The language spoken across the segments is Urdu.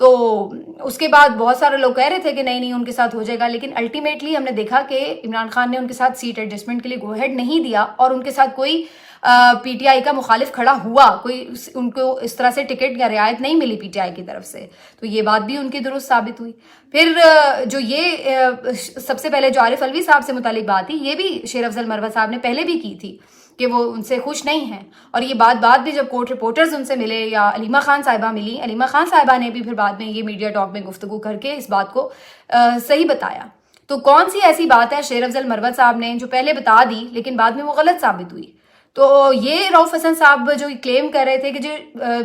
تو اس کے بعد بہت سارے لوگ کہہ رہے تھے کہ نہیں ان کے ساتھ ہو جائے گا، لیکن الٹیمیٹلی ہم نے دیکھا کہ عمران خان نے ان کے ساتھ سیٹ ایڈجسٹمنٹ کے لیے گو ہیڈ نہیں دیا، اور ان کے ساتھ کوئی پی ٹی آئی کا مخالف کھڑا ہوا، کوئی ان کو اس طرح سے ٹکٹ یا رعایت نہیں ملی پی ٹی آئی کی طرف سے، تو یہ بات بھی ان کی درست ثابت ہوئی۔ پھر جو یہ سب سے پہلے جو عارف الوی صاحب سے متعلق بات تھی، یہ بھی شیر افضل مروت صاحب نے پہلے بھی کی تھی کہ وہ ان سے خوش نہیں ہیں، اور یہ بات بھی جب کورٹ رپورٹرز ان سے ملے یا علیمہ خان صاحبہ ملی، علیمہ خان صاحبہ نے بھی پھر بعد میں یہ میڈیا ٹاک میں گفتگو کر کے اس بات کو صحیح بتایا۔ تو کون سی ایسی بات ہے شیر افضل مروت صاحب نے جو پہلے بتا دی لیکن بعد میں وہ غلط ثابت ہوئی؟ تو یہ رؤف حسن صاحب جو کلیم کر رہے تھے کہ جو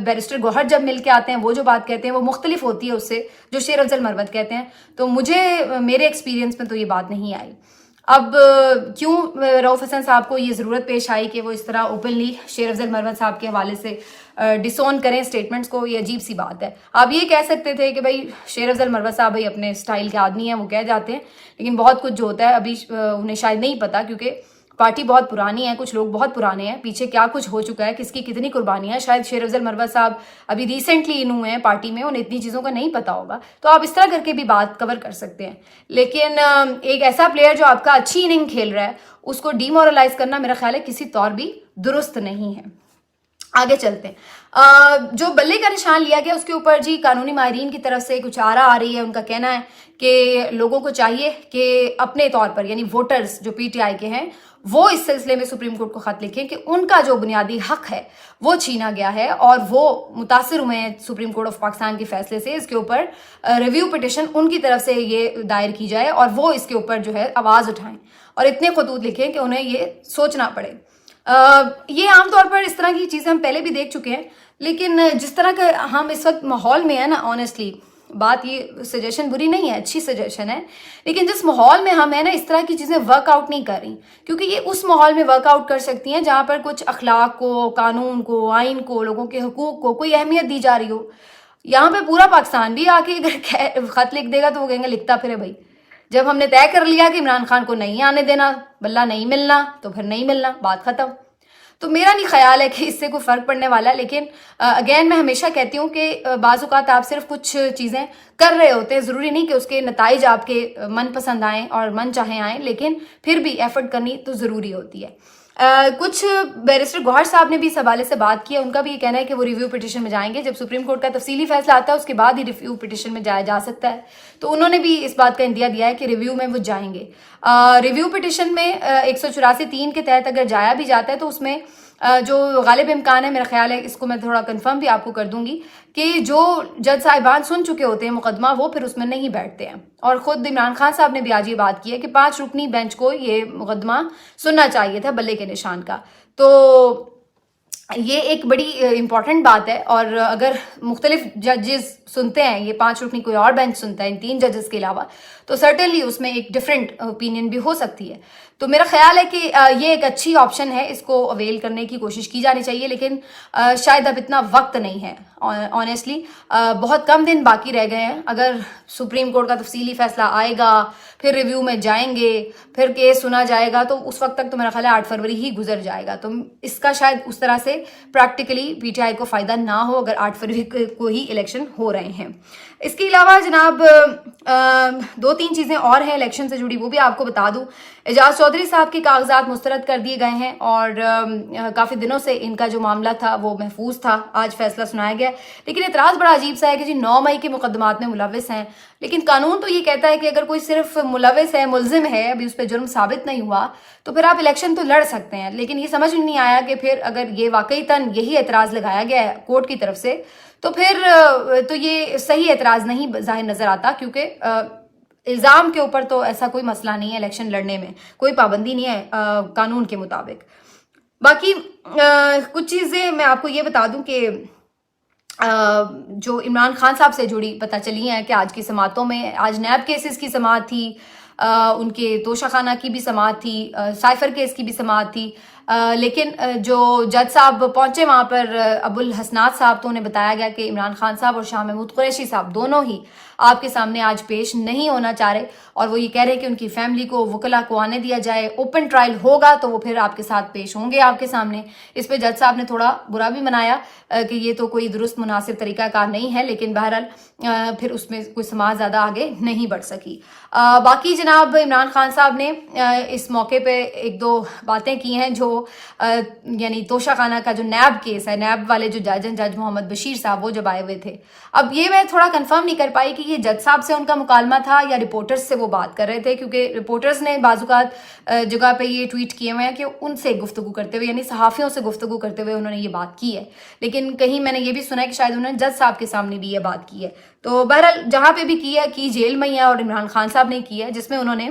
بیرسٹر گوہر جب مل کے آتے ہیں وہ جو بات کہتے ہیں وہ مختلف ہوتی ہے اس سے جو شیر افضل مروت کہتے ہیں، تو مجھے میرے ایکسپیرینس میں تو یہ بات نہیں آئی۔ اب کیوں رؤف حسن صاحب کو یہ ضرورت پیش آئی کہ وہ اس طرح اوپنلی شیر افضل مروت صاحب کے حوالے سے ڈسون کریں سٹیٹمنٹس کو، یہ عجیب سی بات ہے۔ آپ یہ کہہ سکتے تھے کہ بھائی شیر افضل مروت صاحب بھائی اپنے سٹائل کے آدمی ہیں، وہ کہہ جاتے ہیں، لیکن بہت کچھ جو ہوتا ہے ابھی انہیں شاید نہیں پتا، کیونکہ پارٹی بہت پرانی ہے، کچھ لوگ بہت پرانے ہیں، پیچھے کیا کچھ ہو چکا ہے، کس کی کتنی قربانیاں، شاید شیر افضل مروت صاحب ابھی ریسنٹلی انہوں ہیں پارٹی میں، انہیں اتنی چیزوں کا نہیں پتا ہوگا، تو آپ اس طرح کر کے بھی بات کور کر سکتے ہیں۔ لیکن ایک ایسا پلیئر جو آپ کا اچھی اننگ کھیل رہا ہے اس کو ڈی مورلائز کرنا میرا خیال ہے کسی طور بھی درست نہیں ہے۔ آگے چلتے ہیں، جو بلے کا نشان لیا گیا اس کے اوپر جی قانونی ماہرین کی طرف سے کچھ آ رہی ہے، ان کا کہنا ہے کہ لوگوں کو چاہیے کہ اپنے طور پر یعنی ووٹرز جو پی ٹی آئی کے ہیں وہ اس سلسلے میں سپریم کورٹ کو خط لکھیں کہ ان کا جو بنیادی حق ہے وہ چھینا گیا ہے، اور وہ متاثر ہوئے ہیں سپریم کورٹ آف پاکستان کے فیصلے سے، اس کے اوپر ریویو پٹیشن ان کی طرف سے یہ دائر کی جائے اور وہ اس کے اوپر جو ہے آواز اٹھائیں اور اتنے خطوط لکھیں کہ انہیں یہ سوچنا پڑے۔ یہ عام طور پر اس طرح کی چیزیں ہم پہلے بھی دیکھ چکے ہیں، لیکن جس طرح کا ہم اس وقت ماحول میں ہیں نا، آنیسٹلی بات یہ سجیشن بری نہیں ہے، اچھی سجیشن ہے، لیکن جس ماحول میں ہم ہیں نا اس طرح کی چیزیں ورک آؤٹ نہیں کر رہی، کیونکہ یہ اس ماحول میں ورک آؤٹ کر سکتی ہیں جہاں پر کچھ اخلاق کو، قانون کو، آئین کو، لوگوں کے حقوق کو کوئی اہمیت دی جا رہی ہو۔ یہاں پہ پورا پاکستان بھی آ کے اگر خط لکھ دے گا تو وہ کہیں گے لکھتا پھرے بھائی، جب ہم نے طے کر لیا کہ عمران خان کو نہیں آنے دینا، بلہ نہیں ملنا، تو پھر نہیں ملنا، بات ختم۔ تو میرا نہیں خیال ہے کہ اس سے کوئی فرق پڑنے والا ہے، لیکن اگین میں ہمیشہ کہتی ہوں کہ بعض اوقات آپ صرف کچھ چیزیں کر رہے ہوتے ہیں، ضروری نہیں کہ اس کے نتائج آپ کے من پسند آئیں اور من چاہیں آئیں، لیکن پھر بھی ایفرٹ کرنی تو ضروری ہوتی ہے۔ کچھ بیرسٹر گوہر صاحب نے بھی اس حوالے سے بات کی ہے، ان کا بھی یہ کہنا ہے کہ وہ ریویو پٹیشن میں جائیں گے، جب سپریم کورٹ کا تفصیلی فیصلہ آتا ہے اس کے بعد ہی ریویو پٹیشن میں جایا جا سکتا ہے، تو انہوں نے بھی اس بات کا اندیا دیا ہے کہ ریویو میں وہ جائیں گے۔ ریویو پٹیشن میں 184(3) کے تحت اگر جایا بھی جاتا ہے تو اس میں جو غالب امکان ہے، میرا خیال ہے اس کو میں تھوڑا کنفرم بھی آپ کو کر دوں گی کہ جو جج صاحبان سن چکے ہوتے ہیں مقدمہ وہ پھر اس میں نہیں بیٹھتے ہیں، اور خود عمران خان صاحب نے بھی آج یہ بات کی ہے کہ 5 رکنی بینچ کو یہ مقدمہ سننا چاہیے تھا بلے کے نشان کا۔ تو یہ ایک بڑی امپورٹنٹ بات ہے، اور اگر مختلف ججز سنتے ہیں، یہ 5 رکنی کوئی اور بینچ سنتا ہے ان 3 ججز کے علاوہ، تو سرٹنلی اس میں ایک ڈفرینٹ اوپینین بھی ہو سکتی ہے۔ تو میرا خیال ہے کہ یہ ایک اچھی آپشن ہے، اس کو اویل کرنے کی کوشش کی جانی چاہیے، لیکن شاید اب اتنا وقت نہیں ہے، آنیسٹلی بہت کم دن باقی رہ گئے ہیں۔ اگر سپریم کورٹ کا تفصیلی فیصلہ آئے گا، پھر ریویو میں جائیں گے، پھر کیس سنا جائے گا، تو اس وقت تک تو میرا خیال ہے 8 فروری ہی گزر جائے گا، تو اس کا شاید اس طرح سے پریکٹیکلی پی ٹی آئی کو فائدہ نہ ہو اگر 8 فروری کو ہی الیکشن ہو رہے ہیں۔ اس کے علاوہ جناب 2-3 چیزیں اور ہیں الیکشن سے جڑی، وہ بھی آپ کو بتا دوں۔ اعجاز چودھری صاحب کے کاغذات مسترد کر دیے گئے ہیں، اور کافی دنوں سے ان کا جو معاملہ تھا وہ محفوظ تھا، آج فیصلہ سنایا گیا، لیکن اعتراض بڑا عجیب سا ہے کہ جی 9 مئی کے مقدمات میں ملوث ہیں، لیکن قانون تو یہ کہتا ہے کہ اگر کوئی صرف ملوث ہے، ملزم ہے، ابھی اس پہ جرم ثابت نہیں ہوا، تو پھر آپ الیکشن تو لڑ سکتے ہیں۔ لیکن یہ سمجھ نہیں آیا کہ پھر اگر یہ واقعی یہی اعتراض لگایا گیا ہے کورٹ کی طرف سے، تو پھر تو یہ صحیح اعتراض نہیں ظاہر نظر آتا، کیونکہ الزام کے اوپر تو ایسا کوئی مسئلہ نہیں ہے، الیکشن لڑنے میں کوئی پابندی نہیں ہے قانون کے مطابق۔ باقی کچھ چیزیں میں آپ کو یہ بتا دوں کہ جو عمران خان صاحب سے جڑی پتہ چلی ہیں کہ آج کی سماعتوں میں، آج نیب کیسز کی سماعت تھی، ان کے توشہ خانہ کی بھی سماعت تھی، سائفر کیس کی بھی سماعت تھی، لیکن جو جج صاحب پہنچے وہاں پر ابوالحسنات صاحب، تو انہیں بتایا گیا کہ عمران خان صاحب اور شاہ محمود قریشی صاحب دونوں ہی آپ کے سامنے آج پیش نہیں ہونا چاہ رہے، اور وہ یہ کہہ رہے کہ ان کی فیملی کو، وکلا کو آنے دیا جائے، اوپن ٹرائل ہوگا تو وہ پھر آپ کے ساتھ پیش ہوں گے آپ کے سامنے۔ اس پہ جج صاحب نے تھوڑا برا بھی منایا کہ یہ تو کوئی درست مناسب طریقہ کار نہیں ہے، لیکن بہرحال پھر اس میں کوئی سماج زیادہ آگے نہیں بڑھ سکی۔ باقی جناب عمران خان صاحب نے اس موقع پہ ایک دو باتیں کی ہیں، جو یعنی توشہ خانہ کا جو نیب کیس ہے، نیب والے جو جج ہیں، جج محمد بشیر صاحب، وہ جب آئے ہوئے تھے، اب یہ میں تھوڑا کنفرم نہیں کر پائی کہ یہ جج صاحب سے ان کا مکالمہ تھا یا رپورٹرز سے وہ بات کر رہے تھے، کیونکہ رپورٹرز نے بعض اوقات جگہ پہ یہ ٹویٹ کیے ہوئے ہیں کہ ان سے گفتگو کرتے ہوئے، یعنی صحافیوں سے گفتگو کرتے ہوئے انہوں نے یہ بات کی ہے، لیکن کہیں میں نے یہ بھی سنا ہے کہ شاید انہوں نے جج صاحب کے سامنے بھی یہ بات کی ہے۔ تو بہرحال جہاں پہ بھی کی ہے، کی جیل میں ہے، اور عمران خان صاحب نے کی ہے، جس میں انہوں نے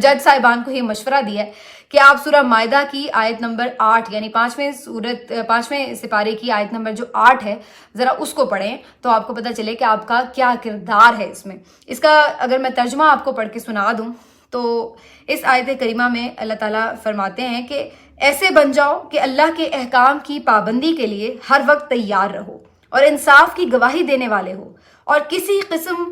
جج صاحبان کو یہ مشورہ دیا ہے کہ آپ سورہ مائدہ کی آیت نمبر 8، یعنی 5ویں سپارے کی آیت نمبر جو 8 ہے، ذرا اس کو پڑھیں تو آپ کو پتہ چلے کہ آپ کا کیا کردار ہے اس میں۔ اس کا اگر میں ترجمہ آپ کو پڑھ کے سنا دوں تو اس آیت کریمہ میں اللہ تعالیٰ فرماتے ہیں کہ ایسے بن جاؤ کہ اللہ کے احکام کی پابندی کے لیے ہر وقت تیار رہو اور انصاف کی گواہی دینے والے ہو، اور کسی قسم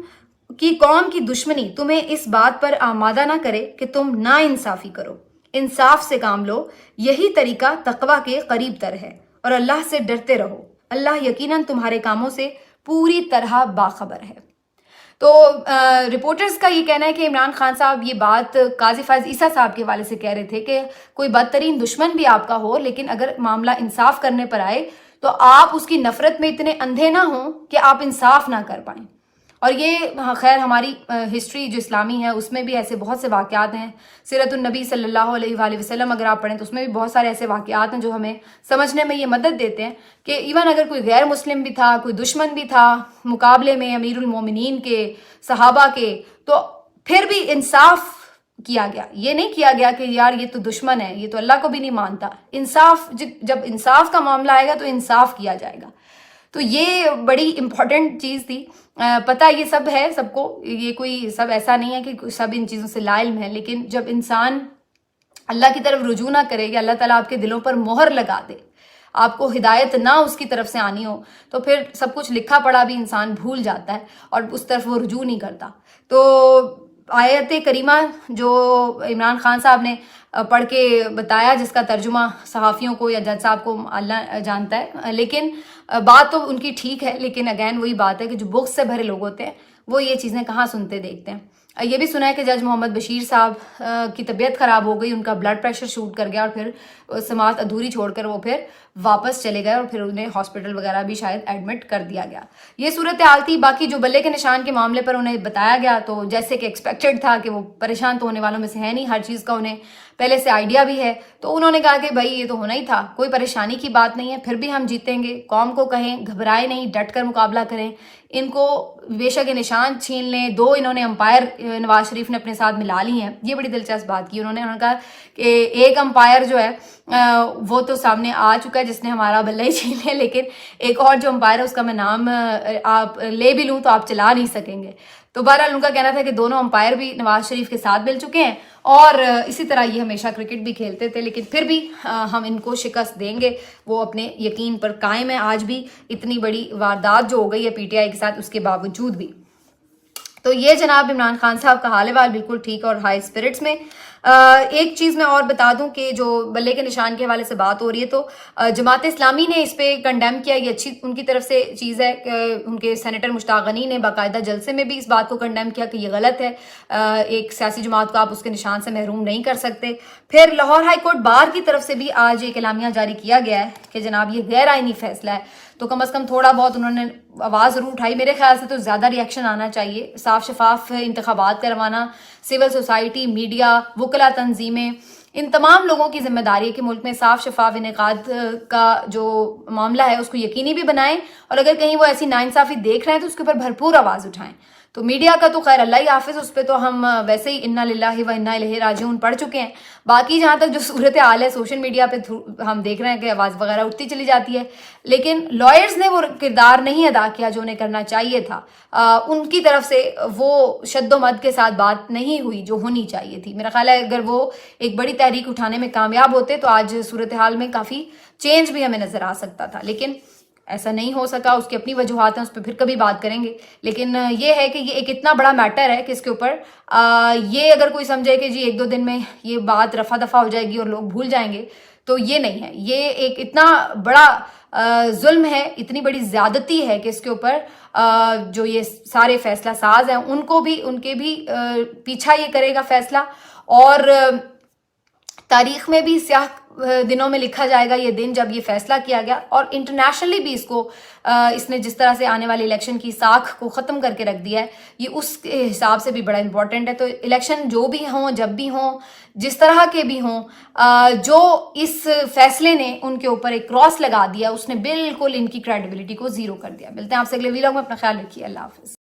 کی قوم کی دشمنی تمہیں اس بات پر آمادہ نہ کرے کہ تم نا انصافی کرو۔ انصاف سے کام لو، یہی طریقہ تقوی کے قریب تر ہے، اور اللہ سے ڈرتے رہو، اللہ یقیناً تمہارے کاموں سے پوری طرح باخبر ہے۔ تو رپورٹرز کا یہ کہنا ہے کہ عمران خان صاحب یہ بات قاضی فائز عیسیٰ صاحب کے حوالے سے کہہ رہے تھے کہ کوئی بدترین دشمن بھی آپ کا ہو، لیکن اگر معاملہ انصاف کرنے پر آئے تو آپ اس کی نفرت میں اتنے اندھے نہ ہوں کہ آپ انصاف نہ کر پائیں۔ اور یہ خیر ہماری ہسٹری جو اسلامی ہے اس میں بھی ایسے بہت سے واقعات ہیں، سیرت النبی صلی اللہ علیہ وآلہ وسلم اگر آپ پڑھیں تو اس میں بھی بہت سارے ایسے واقعات ہیں جو ہمیں سمجھنے میں یہ مدد دیتے ہیں کہ ایون اگر کوئی غیر مسلم بھی تھا، کوئی دشمن بھی تھا مقابلے میں امیر المومنین کے، صحابہ کے، تو پھر بھی انصاف کیا گیا۔ یہ نہیں کیا گیا کہ یار یہ تو دشمن ہے، یہ تو اللہ کو بھی نہیں مانتا۔ انصاف، جب انصاف کا معاملہ آئے گا تو انصاف کیا جائے گا۔ تو یہ بڑی امپورٹنٹ چیز تھی۔ پتہ یہ سب ہے سب کو، یہ کوئی سب ایسا نہیں ہے کہ سب ان چیزوں سے لا علم ہے، لیکن جب انسان اللہ کی طرف رجوع نہ کرے کہ اللہ تعالیٰ آپ کے دلوں پر مہر لگا دے، آپ کو ہدایت نہ اس کی طرف سے آنی ہو، تو پھر سب کچھ لکھا پڑھا بھی انسان بھول جاتا ہے اور اس طرف وہ رجوع نہیں کرتا۔ تو آیت کریمہ جو عمران خان صاحب نے پڑھ کے بتایا، جس کا ترجمہ صحافیوں کو یا جج صاحب کو اللہ جانتا ہے، لیکن بات تو ان کی ٹھیک ہے، لیکن اگین وہی بات ہے کہ جو بغض سے بھرے لوگ ہوتے ہیں وہ یہ چیزیں کہاں سنتے دیکھتے ہیں۔ یہ بھی سنا ہے کہ جج محمد بشیر صاحب کی طبیعت خراب ہو گئی، ان کا بلڈ پریشر شوٹ کر گیا اور پھر سماعت ادھوری چھوڑ کر وہ پھر واپس چلے گئے اور پھر انہیں ہاسپٹل وغیرہ بھی شاید ایڈمٹ کر دیا گیا۔ یہ صورتحال تھی۔ باقی جو بلے کے نشان کے معاملے پر انہیں بتایا گیا تو جیسے کہ ایکسپیکٹڈ تھا کہ وہ پریشان تو ہونے والوں میں سے ہے نہیں، ہر چیز کا انہیں پہلے سے آئیڈیا بھی ہے، تو انہوں نے کہا کہ بھائی یہ تو ہونا ہی تھا، کوئی پریشانی کی بات نہیں ہے، پھر بھی ہم جیتیں گے۔ قوم کو کہیں گھبرائے نہیں، ڈٹ کر مقابلہ کریں، ان کو بے شک یہ نشان چھین لیں۔ دو انہوں نے امپائر نواز شریف نے اپنے ساتھ ملا لی ہیں، یہ بڑی دلچسپ بات کی انہوں نے کہا کہ ایک امپائر جو ہے وہ تو سامنے آ چکا ہے جس نے ہمارا بلہ ہی چھین لیا، لیکن ایک اور جو امپائر ہے اس کا میں نام آپ لے بھی لوں تو آپ چلا نہیں سکیں گے۔ تو بہرحال ان کا کہنا تھا کہ دونوں امپائر بھی نواز شریف کے ساتھ مل چکے ہیں، اور اسی طرح یہ ہمیشہ کرکٹ بھی کھیلتے تھے، لیکن پھر بھی ہم ان کو شکست دیں گے، وہ اپنے یقین پر قائم ہے۔ آج بھی اتنی بڑی واردات جو ہو گئی ہے پی ٹی آئی کے ساتھ، اس کے باوجود بھی۔ تو یہ جناب عمران خان صاحب کا حال وال بالکل ٹھیک اور ہائی اسپرٹس میں۔ ایک چیز میں اور بتا دوں کہ جو بلے کے نشان کے حوالے سے بات ہو رہی ہے، تو جماعت اسلامی نے اس پہ کنڈیم کیا، یہ اچھی ان کی طرف سے چیز ہے کہ ان کے سینیٹر مشتاق غنی نے باقاعدہ جلسے میں بھی اس بات کو کنڈیم کیا کہ یہ غلط ہے، ایک سیاسی جماعت کو آپ اس کے نشان سے محروم نہیں کر سکتے۔ پھر لاہور ہائی کورٹ بار کی طرف سے بھی آج ایک اعلامیہ جاری کیا گیا ہے کہ جناب یہ غیر آئینی فیصلہ ہے، تو کم از کم تھوڑا بہت انہوں نے آواز ضرور اٹھائی۔ میرے خیال سے تو زیادہ ریئیکشن آنا چاہیے، صاف شفاف انتخابات کروانا، سول سوسائٹی، میڈیا، وکلا تنظیمیں، ان تمام لوگوں کی ذمہ داری ہے کہ ملک میں صاف شفاف انعقاد کا جو معاملہ ہے اس کو یقینی بھی بنائیں، اور اگر کہیں وہ ایسی ناانصافی دیکھ رہے ہیں تو اس کے اوپر بھرپور آواز اٹھائیں۔ تو میڈیا کا تو خیر اللہ ہی حافظ، اس پہ تو ہم ویسے ہی انا للہ و انا الیہ راجعون پڑھ چکے ہیں. باقی جہاں تک جو صورتحال ہے سوشل میڈیا پہ ہم دیکھ رہے ہیں کہ آواز وغیرہ اٹھتی چلی جاتی ہے، لیکن لائرز نے وہ کردار نہیں ادا کیا جو انہیں کرنا چاہیے تھا. ان کی طرف سے وہ شد و مد کے ساتھ بات نہیں ہوئی جو ہونی چاہیے تھی. میرا خیال ہے اگر وہ ایک بڑی تحریک اٹھانے میں کامیاب ہوتے تو آج صورتحال میں کافی چینج بھی ہمیں نظر آ سکتا تھا، لیکن ایسا نہیں ہو سکا. اس کی اپنی وجوہات ہیں، اس پہ پھر کبھی بات کریں گے. لیکن یہ ہے کہ یہ ایک اتنا بڑا میٹر ہے کہ اس کے اوپر یہ اگر کوئی سمجھے کہ جی 1-2 دن میں یہ بات رفع دفع ہو جائے گی اور لوگ بھول جائیں گے، تو یہ نہیں ہے. یہ ایک اتنا بڑا ظلم ہے، اتنی بڑی زیادتی ہے کہ اس کے اوپر جو یہ سارے فیصلہ ساز ہیں ان کے بھی پیچھا یہ کرے گا فیصلہ، اور تاریخ میں بھی سیاہ دنوں میں لکھا جائے گا یہ دن جب یہ فیصلہ کیا گیا. اور انٹرنیشنلی بھی اس نے جس طرح سے آنے والے الیکشن کی ساکھ کو ختم کر کے رکھ دیا ہے، یہ اس کے حساب سے بھی بڑا امپورٹنٹ ہے. تو الیکشن جو بھی ہوں، جب بھی ہوں، جس طرح کے بھی ہوں، جو اس فیصلے نے ان کے اوپر ایک کراس لگا دیا، اس نے بالکل ان کی کریڈیبلٹی کو زیرو کر دیا. ملتے ہیں آپ سے اگلے ویلاگ میں. اپنا خیال رکھیے. اللہ حافظ.